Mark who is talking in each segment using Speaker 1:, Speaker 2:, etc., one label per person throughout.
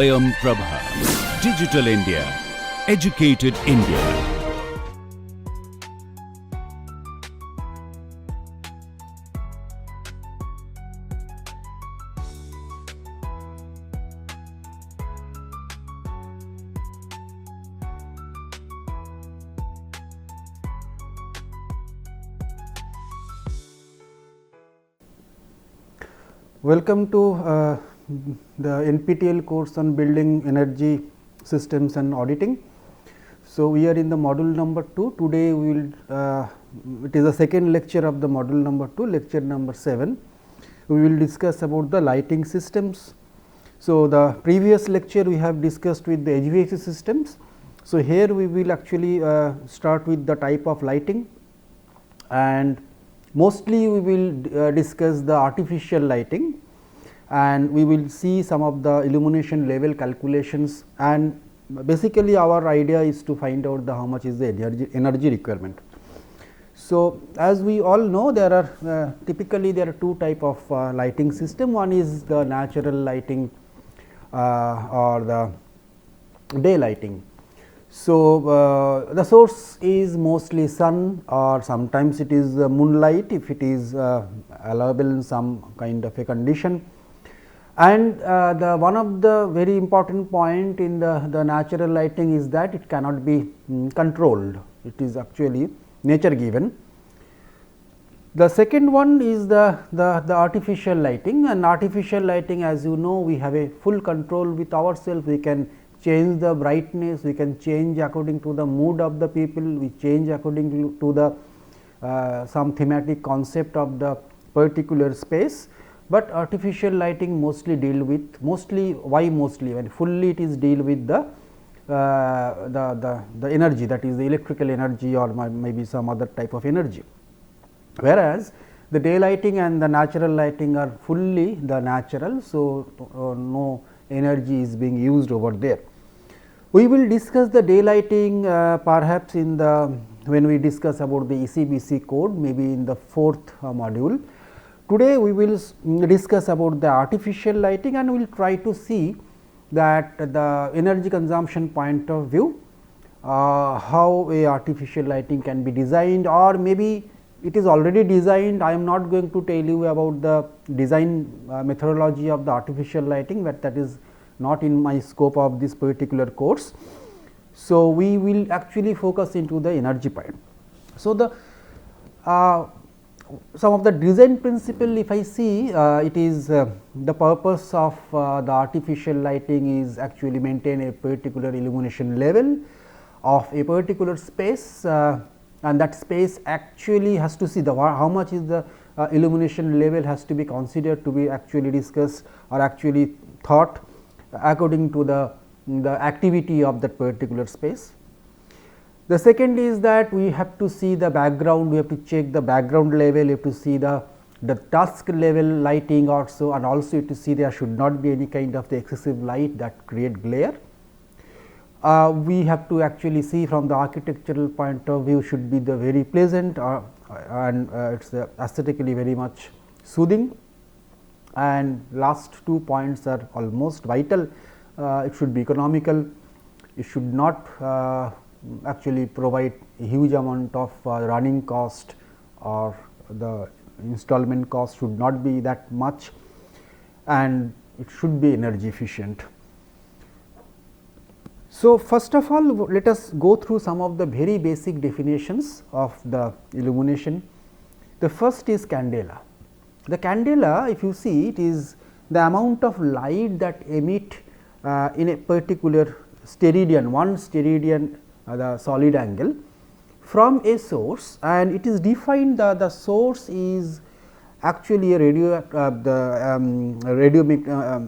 Speaker 1: Swayam Prabha. Digital India. Educated India.
Speaker 2: Welcome to the NPTEL course on building energy systems and auditing. So, we are in the module number 2. Today, we will it is the second lecture of the module number 2, lecture number 7. We will discuss about the lighting systems. So, the previous lecture we have discussed with the HVAC systems. So, here we will actually start with the type of lighting, and mostly we will discuss the artificial lighting, and we will see some of the illumination level calculations, and basically our idea is to find out the how much is the energy requirement. So, as we all know, there are typically there are two type of lighting system. One is the natural lighting or the day lighting. So, the source is mostly sun, or sometimes it is moonlight if it is allowable in some kind of a condition. And the one of the very important point in the natural lighting is that it cannot be controlled, it is actually nature given. The second one is the artificial lighting, and artificial lighting, as you know, we have a full control with ourselves. We can change the brightness, we can change according to the mood of the people, we change according to the some thematic concept of the particular space. But artificial lighting mostly deal with when fully it is deal with the energy, that is the electrical energy or maybe some other type of energy, whereas the day lighting and the natural lighting are fully the natural. So, no energy is being used over there. We will discuss the day lighting perhaps in the when we discuss about the ECBC code, maybe in the fourth module. Today, we will discuss about the artificial lighting, and we will try to see that the energy consumption point of view, how a artificial lighting can be designed, or maybe it is already designed. I am not going to tell you about the design methodology of the artificial lighting, but that is not in my scope of this particular course. So, we will actually focus into the energy part. So, the some of the design principle, if I see, it is the purpose of the artificial lighting is actually maintain a particular illumination level of a particular space, and that space actually has to see the how much is the illumination level has to be considered to be actually discussed or actually thought according to the activity of that particular space. The second is that we have to see the background, we have to check the background level, you have to see the dusk level lighting also, and also to see there should not be any kind of the excessive light that create glare. We have to actually see from the architectural point of view should be the very pleasant and it is aesthetically very much soothing. And last 2 points are almost vital. It should be economical, it should not actually provide a huge amount of running cost, or the installment cost should not be that much, and it should be energy efficient. So, first of all, let us go through some of the very basic definitions of the illumination. The first is candela. The candela, if you see, it is the amount of light that emit in a particular steradian, one steradian the solid angle from a source, and it is defined the source is actually a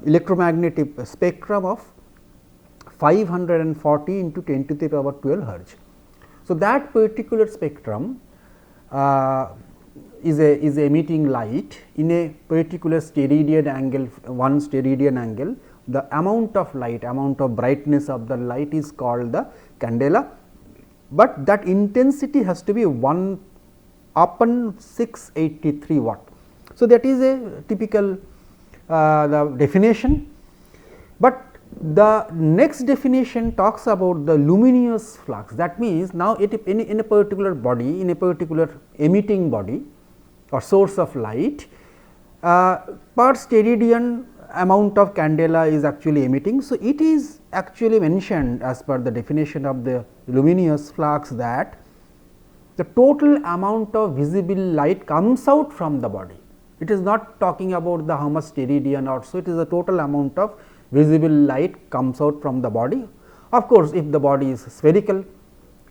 Speaker 2: electromagnetic spectrum of 540 into 10 to the power 12 hertz. So, that particular spectrum is emitting light in a particular steradian angle, one steradian angle. The amount of light, amount of brightness of the light is called the candela, but that intensity has to be 1 upon 683 watt. So, that is a typical the definition, but The next definition talks about the luminous flux. That means, now in a particular body, in a particular emitting body or source of light, per steradian amount of candela is actually emitting. So, it is actually mentioned as per the definition of the luminous flux that the total amount of visible light comes out from the body. It is not talking about the how much steradian or so, it is the total amount of visible light comes out from the body. Of course, if the body is spherical,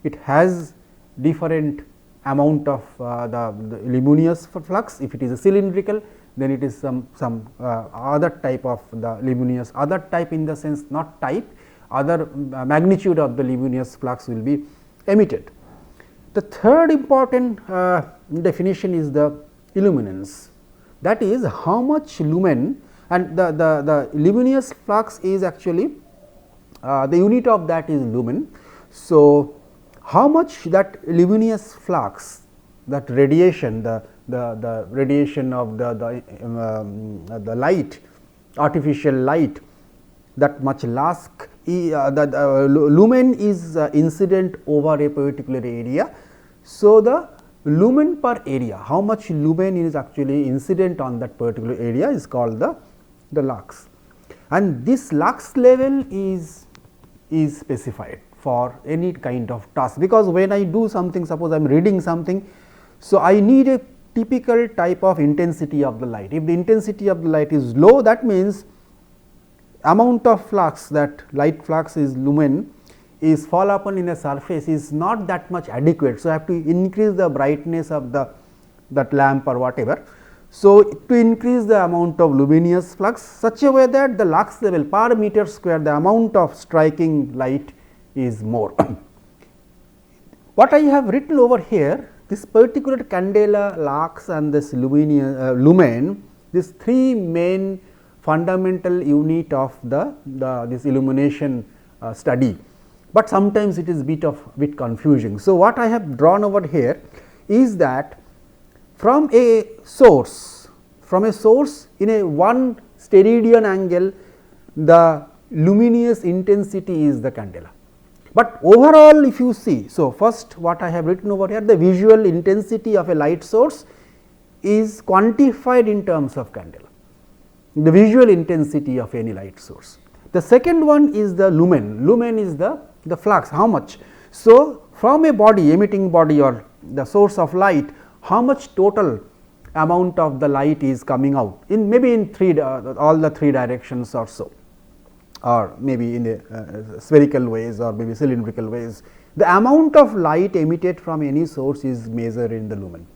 Speaker 2: it has different amount of the luminous flux. If it is a cylindrical, then it is some other type of the luminous, other type in the sense not type, other magnitude of the luminous flux will be emitted. The third important definition is the illuminance, that is how much lumen, and the luminous flux is actually the unit of that is lumen. So, how much that luminous flux, that radiation, the radiation of the light, artificial light, that much lask the lumen is incident over a particular area. So, the lumen per area, how much lumen is actually incident on that particular area is called the lux, and this lux level is specified for any kind of task, because when I do something, suppose I am reading something, so I need a typical type of intensity of the light. If the intensity of the light is low, that means amount of flux, that light flux is lumen, is fall upon in a surface is not that much adequate. So, I have to increase the brightness of that lamp or whatever. So, to increase the amount of luminous flux such a way that the lux level per meter square, the amount of striking light is more. What I have written over here, this particular candela, lux and this lumen, these three main fundamental unit of this illumination study, but sometimes it is bit confusing. So, what I have drawn over here is that from a source in a one steradian angle, the luminous intensity is the candela. But overall if you see, so first what I have written over here, the visual intensity of a light source is quantified in terms of candela, the visual intensity of any light source. The second one is the lumen, lumen is the flux, how much. So, from a body, emitting body or the source of light, how much total amount of the light is coming out in maybe in all the three directions or so, or maybe in a spherical ways or maybe cylindrical ways. The amount of light emitted from any source is measured in the lumen.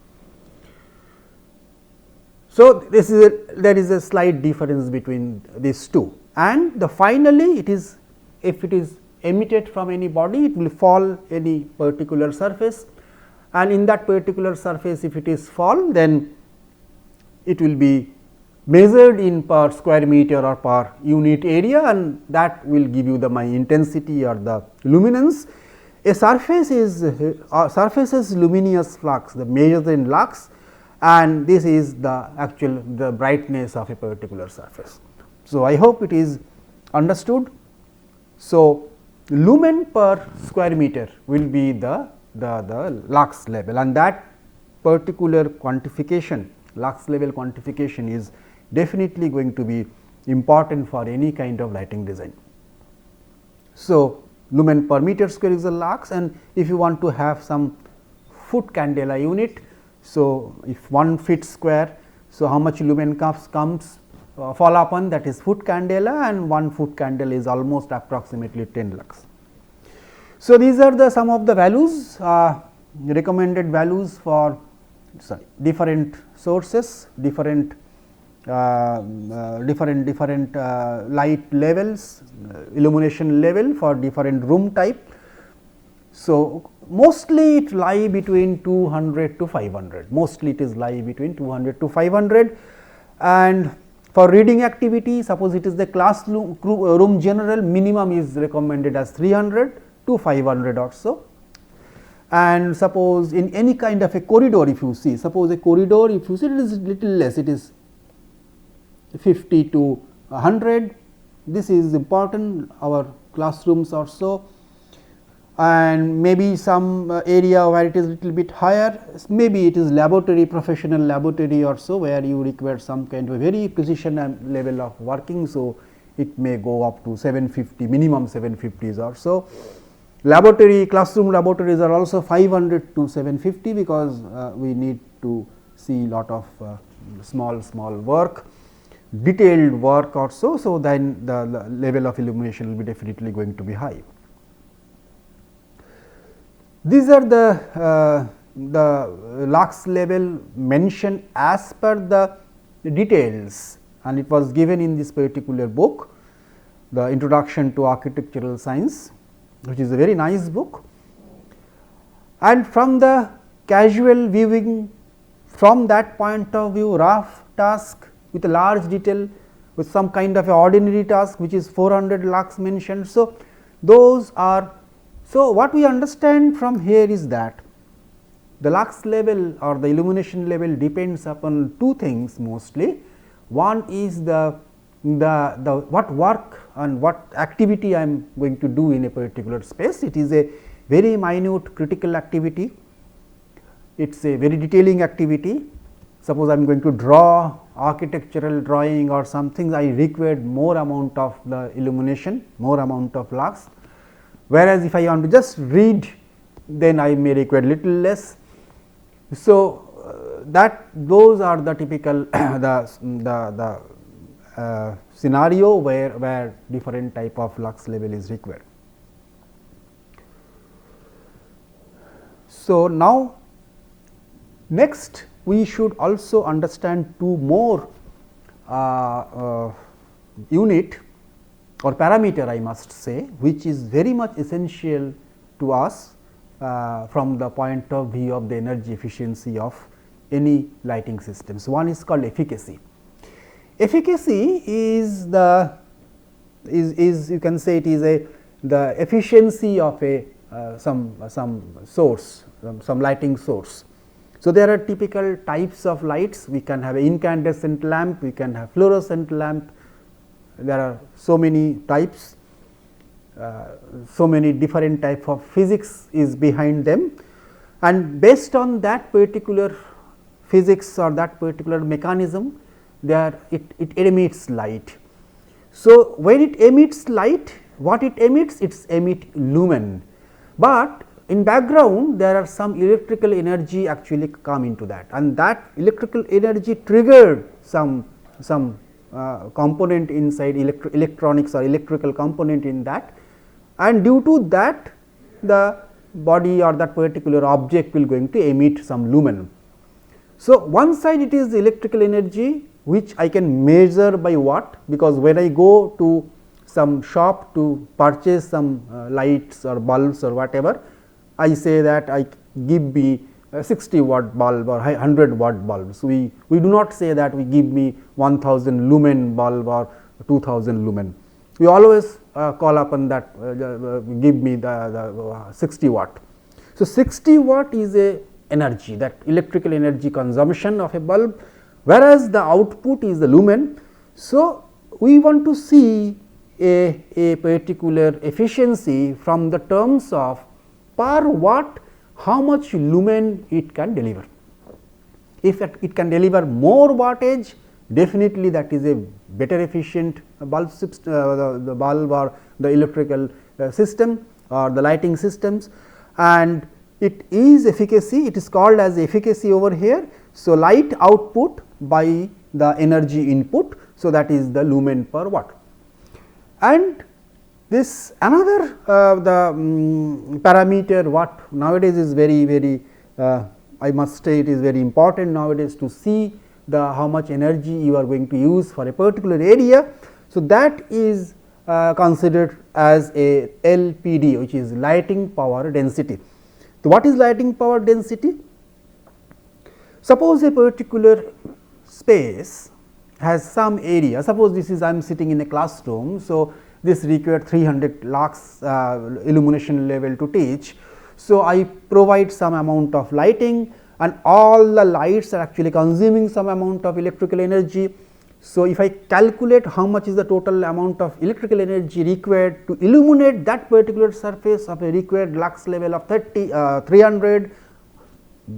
Speaker 2: So, there is a slight difference between these two, and finally it is, if it is emitted from any body, it will fall any particular surface, and in that particular surface if it is fall, then it will be measured in per square meter or per unit area, and that will give you my intensity or the luminance. A surface is surface's luminous flux, the measured in lux, and this is the brightness of a particular surface. So, I hope it is understood. So, lumen per square meter will be the lux level, and that particular quantification, lux level quantification is definitely going to be important for any kind of lighting design. So, lumen per meter square is a lux, and if you want to have some foot candela unit, so if 1 feet square, so how much lumen comes fall upon, that is foot candela, and 1 foot candela is almost approximately 10 lux. So, these are some of the values, recommended values for different sources, different light levels, illumination level for different room type. So, mostly it lie between 200 to 500, mostly it is lie between 200 to 500, and for reading activity, suppose it is the classroom general, minimum is recommended as 300 to 500 or so. And suppose in any kind of a corridor, if you see, suppose a corridor, if you see, it is little less, it is 50 to 100, this is important, our classrooms or so, and maybe some area where it is little bit higher, maybe it is laboratory, professional laboratory or so, where you require some kind of very precision and level of working. So, it may go up to 750, minimum 750s or so. Laboratory, classroom laboratories are also 500 to 750, because we need to see lot of small work, detailed work also. So, then the level of illumination will be definitely going to be high. These are the lux level mentioned as per the details, and it was given in this particular book, the Introduction to Architectural Science, which is a very nice book. And from the casual viewing, from that point of view, rough task with a large detail, with some kind of a ordinary task which is 400 lux mentioned. So, those are, so what we understand from here is that the lux level or the illumination level depends upon two things mostly. One is the what work and what activity I am going to do in a particular space. It is a very minute critical activity, it is a very detailing activity. Suppose I am going to draw architectural drawing or something, I required more amount of the illumination, more amount of lux, whereas if I want to just read, then I may require little less. So, that those are the typical scenario where different type of lux level is required. So, now next we should also understand two more unit or parameter, I must say, which is very much essential to us from the point of view of the energy efficiency of any lighting systems. One is called efficacy. Efficacy is the you can say it is the efficiency of a some source, some lighting source. So, there are typical types of lights. We can have an incandescent lamp, we can have fluorescent lamp, there are so many types, so many different type of physics is behind them, and based on that particular physics or that particular mechanism, it emits light. So, when it emits light, what it emits? It emits lumen, but in background there are some electrical energy actually come into that, and that electrical energy triggered some component inside electronics or electrical component in that, and due to that the body or that particular object will going to emit some lumen. So, one side it is electrical energy which I can measure by watt, because when I go to some shop to purchase some lights or bulbs or whatever, I say that I give me a 60 watt bulb or 100 watt bulb. So, we do not say that we give me 1000 lumen bulb or 2000 lumen. We always call upon that give me the 60 watt. So, 60 watt is a energy, that electrical energy consumption of a bulb, whereas the output is the lumen. So, we want to see a particular efficiency from the terms of per watt how much lumen it can deliver. If it can deliver more wattage, definitely that is a better efficient bulb system, the bulb or the electrical system or the lighting systems, and it is efficacy, it is called as efficacy over here. So, light output by the energy input. So, that is the lumen per watt. And this another parameter what nowadays is very I must say it is very important nowadays to see the how much energy you are going to use for a particular area. So, that is considered as a LPD, which is lighting power density. So, what is lighting power density? Suppose a particular space has some area, suppose this is I am sitting in a classroom. So, this required 300 lux illumination level to teach. So, I provide some amount of lighting and all the lights are actually consuming some amount of electrical energy. So, if I calculate how much is the total amount of electrical energy required to illuminate that particular surface of a required lux level of 300,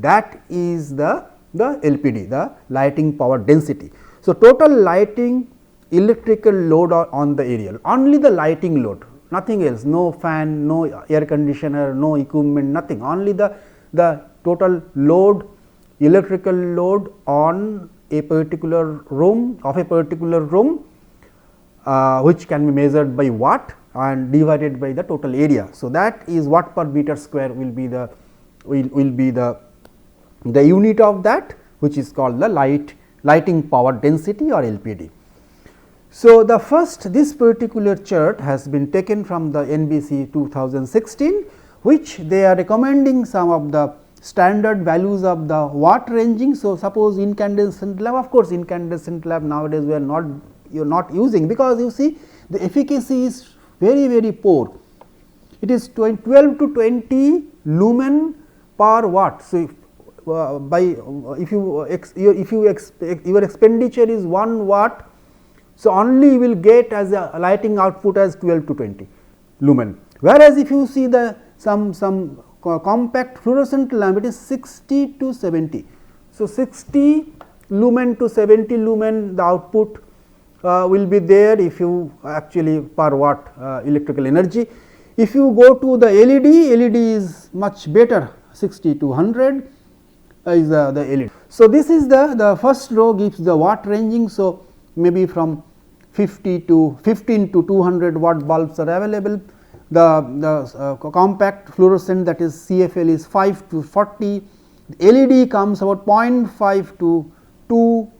Speaker 2: that is the LPD, the lighting power density. So, total lighting electrical load on the area, only the lighting load, nothing else, no fan, no air conditioner, no equipment, nothing, only the total load, electrical load on a particular room, which can be measured by watt and divided by the total area. So, that is watt per meter square will be the unit of that, which is called the lighting power density or LPD. So, this particular chart has been taken from the NBC 2016, which they are recommending some of the standard values of the watt ranging. So, suppose incandescent lamp, of course, incandescent lamp nowadays we are not using, because you see the efficacy is very poor. It is 12 to 20 lumen per watt. So, if your expenditure is 1 watt, so only you will get as a lighting output as 12 to 20 lumen. Whereas, if you see the some compact fluorescent lamp, it is 60 to 70. So, 60 lumen to 70 lumen the output will be there if you actually per watt electrical energy. If you go to the LED is much better, 60 to 100 is the LED. So, this is the first row gives the watt ranging. So, maybe from 15 to 200 watt bulbs are available. The compact fluorescent, that is CFL, is 5 to 40, LED comes about 0.5 to 2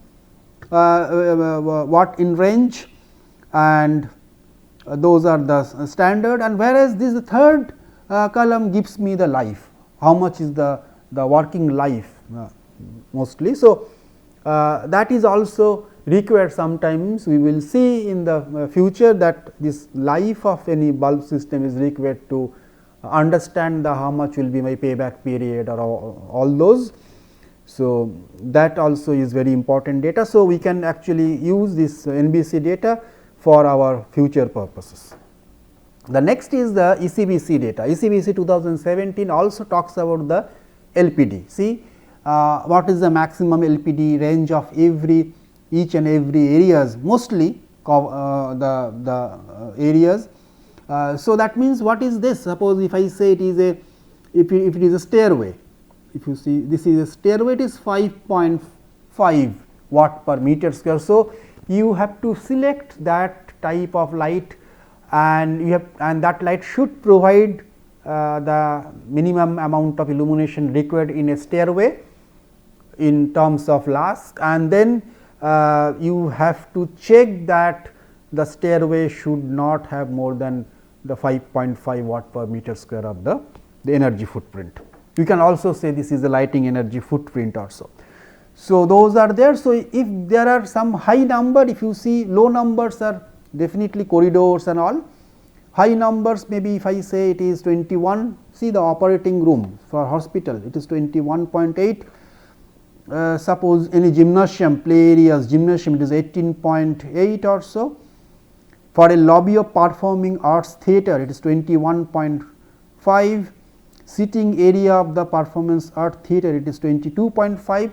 Speaker 2: watt in range, and those are the standard. And whereas, this third column gives me the life, how much is the working life mostly. So, that is also required. Sometimes we will see in the future that this life of any bulb system is required to understand how much will be my payback period or all those. So, that also is very important data. So, we can actually use this NBC data for our future purposes. The next is the ECBC data. ECBC 2017 also talks about the LPD. See what is the maximum LPD range of each and every areas, mostly the areas. So, that means what is this? Suppose if I say it is if it is a stairway, if you see this is a stairway, it is 5.5 watt per meter square. So, you have to select that type of light, and that light should provide the minimum amount of illumination required in a stairway in terms of lux, and then you have to check that the stairway should not have more than the 5.5 watt per meter square of the energy footprint. You can also say this is the lighting energy footprint also. So, those are there. So, if there are some high number, if you see low numbers are definitely corridors and all, high numbers maybe if I say it is 21, see the operating room for hospital, it is 21.8. Suppose any gymnasium, play areas, gymnasium, it is 18.8 or so. For a lobby of performing arts theatre, it is 21.5. Sitting area of the performance art theatre, it is 22.5.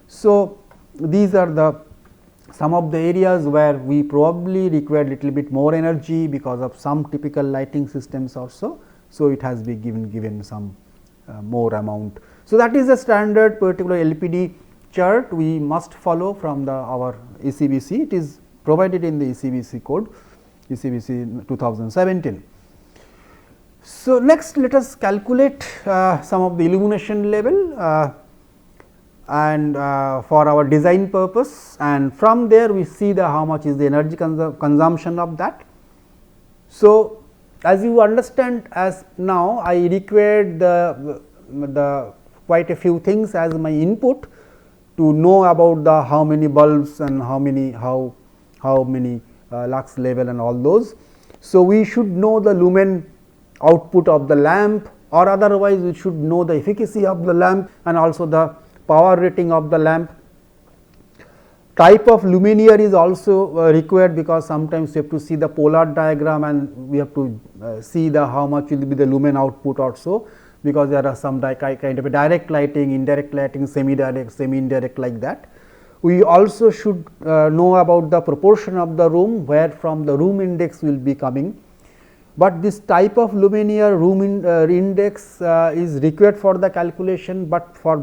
Speaker 2: So, these are some of the areas where we probably require little bit more energy because of some typical lighting systems also. So, it has been given some more amount. So, that is a standard particular LPD chart we must follow from our ECBC. It is provided in the ECBC code, ECBC 2017. So, next let us calculate some of the illumination level and for our design purpose, and from there we see how much is the energy consumption of that. So, as you understand, as now I required the quite a few things as my input to know about how many bulbs and how many lux level and all those. So, we should know the lumen output of the lamp, or otherwise we should know the efficacy of the lamp and also the power rating of the lamp. type of luminaire is also required, because sometimes you have to see the polar diagram and we have to see the how much will be the lumen output also, because there are some kind of a direct lighting, indirect lighting, semi direct, semi indirect, like that. We also should know about the proportion of the room where from the room index will be coming, but this type of luminaire room index is required for the calculation, but for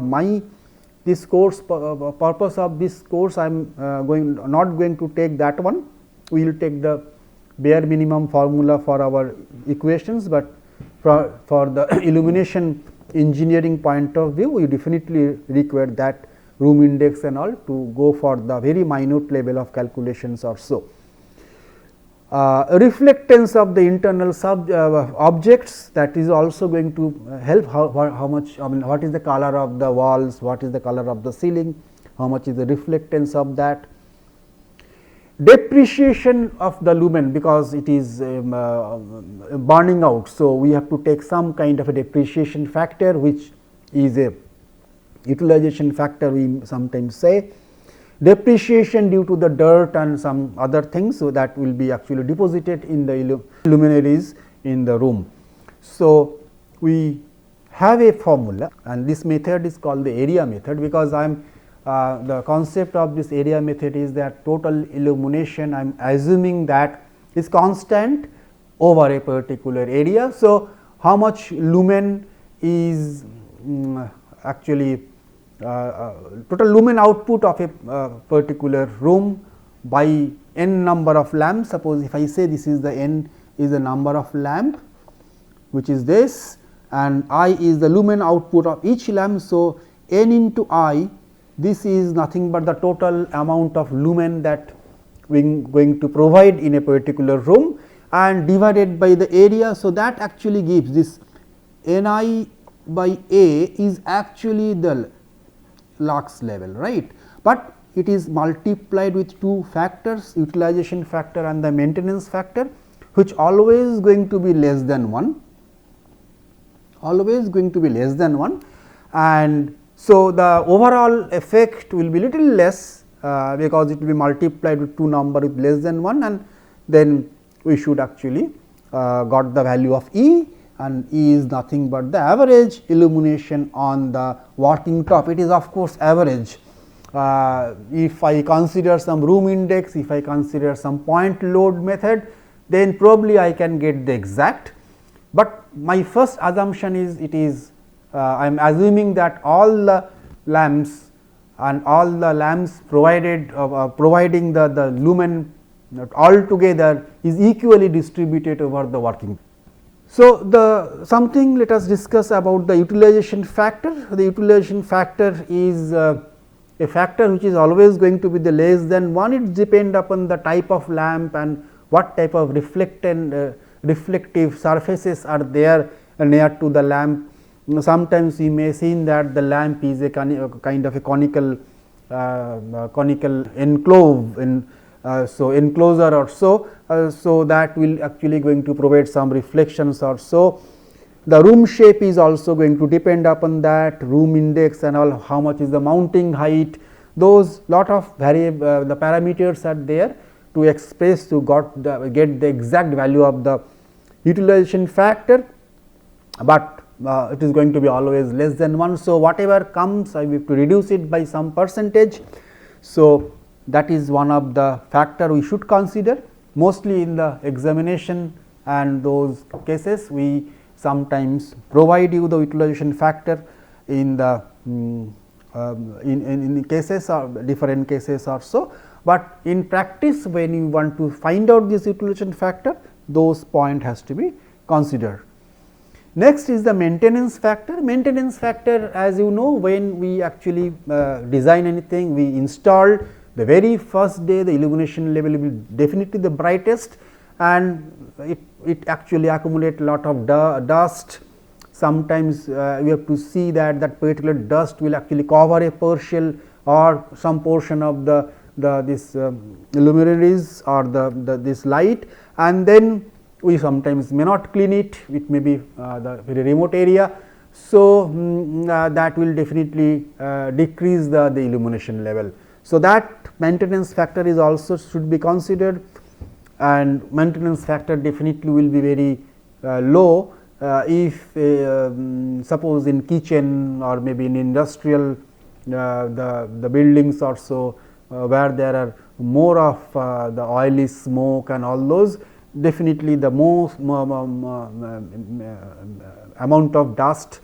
Speaker 2: this course purpose of this course I am not going to take that one. We will take the bare minimum formula for our equations, but for the illumination engineering point of view, we definitely require that room index and all to go for the very minute level of calculations or so. Reflectance of the internal objects, that is also going to help how much, I mean, what is the color of the walls, what is the color of the ceiling, how much is the reflectance of that. Depreciation of the lumen, because it is burning out. So, we have to take some kind of a depreciation factor, which is a utilization factor we sometimes say. Depreciation due to the dirt and some other things. So, that will be actually deposited in the luminaries in the room. So, we have a formula, and this method is called the area method, because I am the concept of this area method is that total illumination I am assuming that is constant over a particular area. So, how much lumen is actually total lumen output of a particular room by n number of lamps. Suppose if I say this is the n is the number of lamp, which is this, and I is the lumen output of each lamp. So, n into I, this is nothing but the total amount of lumen that we are going to provide in a particular room, and divided by the area. So, that actually gives this n I by A is actually the lux level, right, but it is multiplied with two factors, utilization factor and the maintenance factor, which always going to be less than 1, always going to be less than 1, and so the overall effect will be little less because it will be multiplied with two number with less than 1, and then we should actually got the value of E, and E is nothing but the average illumination on the working top. It is of course average. If I consider some room index, if I consider some point load method, then probably I can get the exact, but my first assumption is it is I am assuming that all the lamps and all the lamps provided providing the lumen altogether is equally distributed over the working. So, the something let us discuss about the utilization factor. The utilization factor is a factor which is always going to be the less than 1. It depends upon the type of lamp and what type of reflective surfaces are there near to the lamp. Sometimes we may see that the lamp is a kind of a conical enclave in enclosure or so. So, that will actually going to provide some reflections or so. The room shape is also going to depend upon that, room index and all, how much is the mounting height, those lot of the parameters are there to express to get the exact value of the utilization factor, but it is going to be always less than 1. So, whatever comes I have to reduce it by some percentage. So, that is one of the factor we should consider. Mostly in the examination and those cases we sometimes provide you the utilization factor in the in cases or different cases or so, but in practice when you want to find out this utilization factor, those point has to be considered. Next is the maintenance factor. Maintenance factor, as you know, when we actually design anything, we install the very first day the illumination level will be definitely the brightest, and it actually accumulate lot of dust. Sometimes we have to see that particular dust will actually cover a partial or some portion of this luminaries or this light, and then we sometimes may not clean it, it may be the very remote area. So, that will definitely decrease the illumination level. So, that maintenance factor is also should be considered, and maintenance factor definitely will be very low if suppose in kitchen or maybe in industrial the buildings also where there are more of the oily smoke and all those, definitely the most amount of dust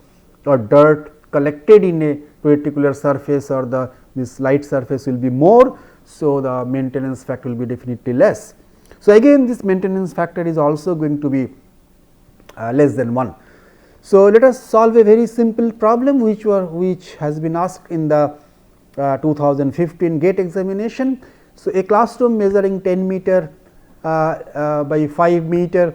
Speaker 2: or dirt collected in a particular surface or this light surface will be more. So, the maintenance factor will be definitely less. So, again this maintenance factor is also going to be less than 1. So, let us solve a very simple problem which has been asked in the 2015 GATE examination. So, a classroom measuring 10 meter by 5 meter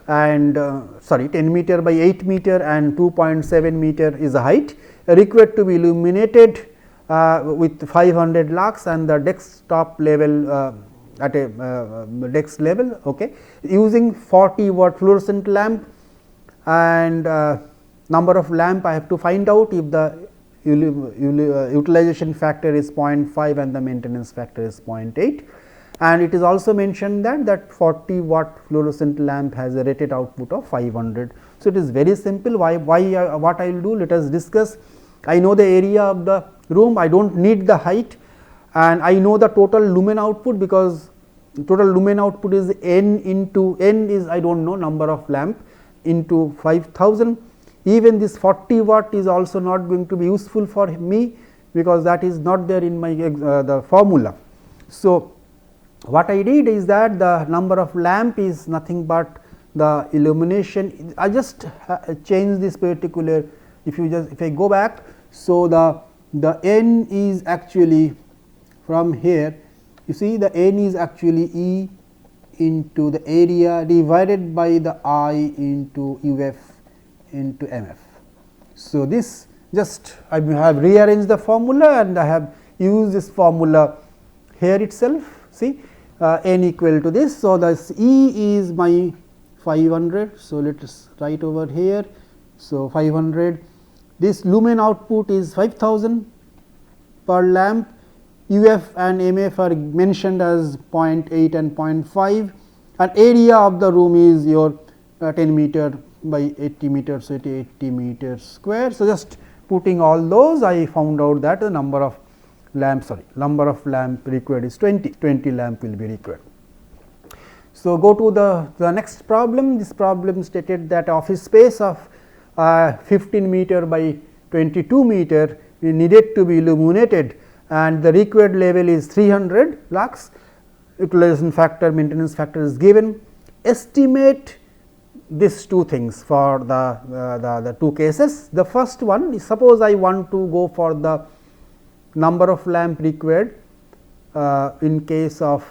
Speaker 2: and 10 meter by 8 meter and 2.7 meter is the height required to be illuminated with 500 lux and the desktop level at a desk level, okay, using 40 watt fluorescent lamp, and number of lamp I have to find out if the utilization factor is 0.5 and the maintenance factor is 0.8. And it is also mentioned that 40 watt fluorescent lamp has a rated output of 500. So, it is very simple. What I will do, let us discuss. I know the area of the room, I do not need the height, and I know the total lumen output, because total lumen output is n into n is I do not know number of lamp into 5000. Even this 40 watt is also not going to be useful for me, because that is not there in my the formula. So, what I did is that the number of lamp is nothing but the illumination. I just change this particular, if I go back. So, the n is actually from here, you see the n is actually E into the area divided by the I into UF into MF. So, this just I have rearranged the formula and I have used this formula here itself, see n equal to this. So, this E is my 500. So, let us write over here. So, 500, this lumen output is 5000 per lamp, UF and MF are mentioned as 0.8 and 0.5, and area of the room is your 10 meter by 80 meters, so 80 meters square. So, just putting all those, I found out that the number of lamp required is 20 lamp will be required. So, go to the next problem. This problem stated that office space of 15 meter by 22 meter needed to be illuminated, and the required level is 300 lux. Utilization factor, maintenance factor is given. Estimate these two things for the two cases. The first one is, suppose I want to go for the number of lamp required in case of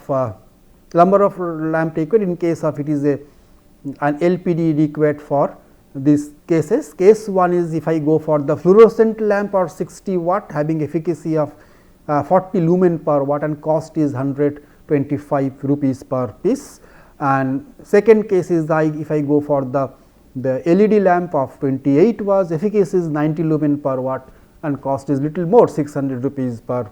Speaker 2: number of lamp required in case of it is an LPD required for these cases. Case 1 is if I go for the fluorescent lamp or 60 watt having efficacy of 40 lumen per watt and cost is 125 rupees per piece. And second case is if I go for the LED lamp of 28 watts, efficacy is 90 lumen per watt and cost is little more 600 rupees per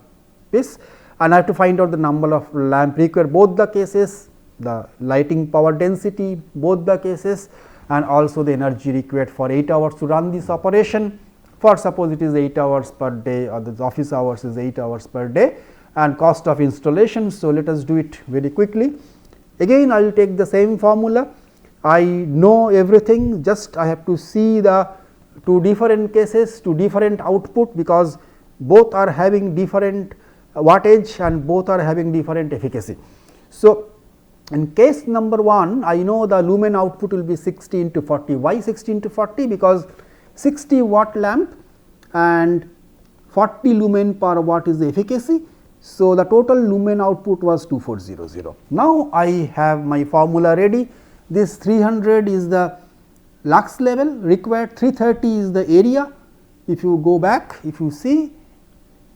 Speaker 2: piece, and I have to find out the number of lamp required both the cases, the lighting power density both the cases, and also the energy required for 8 hours to run this operation. For suppose it is 8 hours per day or the office hours is 8 hours per day, and cost of installation. So, let us do it very quickly. Again I will take the same formula, I know everything, just I have to see the two different cases, two different output, because both are having different wattage and both are having different efficacy. So, in case number 1, I know the lumen output will be 60 into 40. Why 60 into 40? Because 60 watt lamp and 40 lumen per watt is the efficacy. So, the total lumen output was 2400. Now, I have my formula ready. This 300 is the lux level required, 330 is the area. If you go back, if you see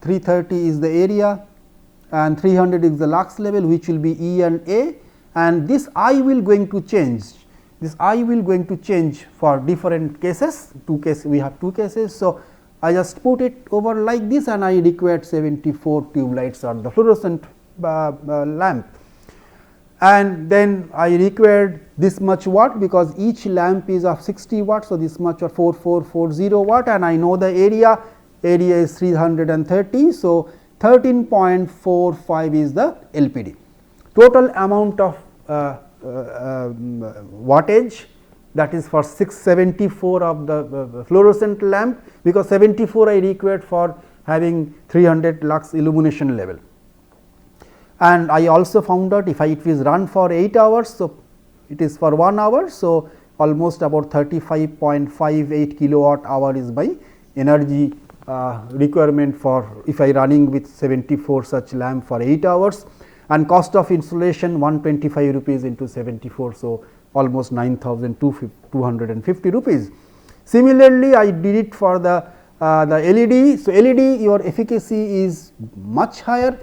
Speaker 2: 330 is the area and 300 is the lux level, which will be E and A, and this I will going to change. This I will going to change for different cases, we have two cases. So, I just put it over like this and I required 74 tube lights on the fluorescent lamp, and then I required this much watt because each lamp is of 60 watt. So, this much or 4440 watt, and I know the area is 330. So, 13.45 is the LPD. Total amount of wattage, that is for 674 of the fluorescent lamp, because 74 I required for having 300 lux illumination level. And I also found out if it is run for 8 hours, so it is for 1 hour. So, almost about 35.58 kilowatt hour is my energy requirement for if I running with 74 such lamp for 8 hours, and cost of installation 125 rupees into 74. So, almost 9,250 rupees. Similarly, I did it for the LED. So, LED your efficacy is much higher.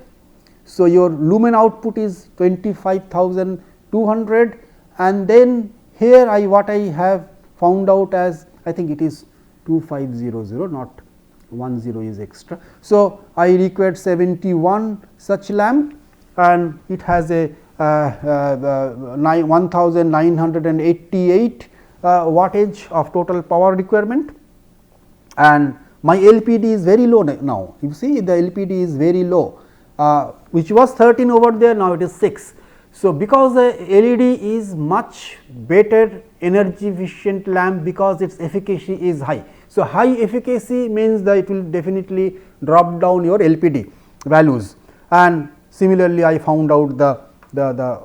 Speaker 2: So, your lumen output is 25,200, and then here what I have found out as I think it is 2500, not 10 is extra. So, I required 71 such lamp, and it has a 1988 wattage of total power requirement, and my LPD is very low now. You see the LPD is very low, which was 13 over there, now it is 6. So, because the LED is much better energy efficient lamp because its efficacy is high. So, high efficacy means that it will definitely drop down your LPD values, and similarly I found out the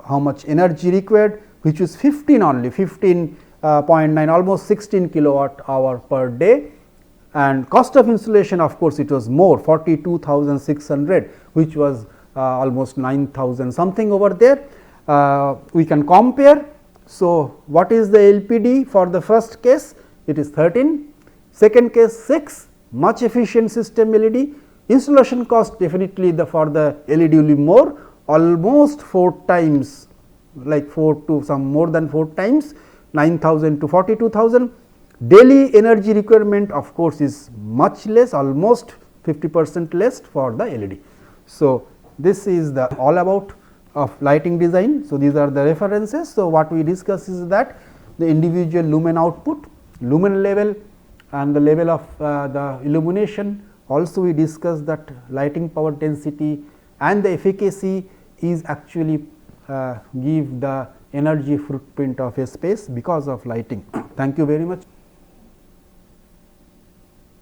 Speaker 2: how much energy required, which is 15 only 15.9, almost 16 kilowatt hour per day, and cost of installation of course it was more 42,600, which was almost 9,000 something over there. We can compare. So, what is the LPD for the first case? It is 13, second case 6, much efficient system LED. Installation cost definitely for the LED will be more, almost 4 times, like 4 to some more than 4 times, 9,000 to 42,000. Daily energy requirement of course is much less, almost 50% less for the LED. So, this is the all about of lighting design. So, these are the references. So, what we discuss is that the individual lumen output, lumen level, and the level of the illumination. Also we discussed that lighting power density and the efficacy is actually give the energy footprint of a space because of lighting. Thank you very much.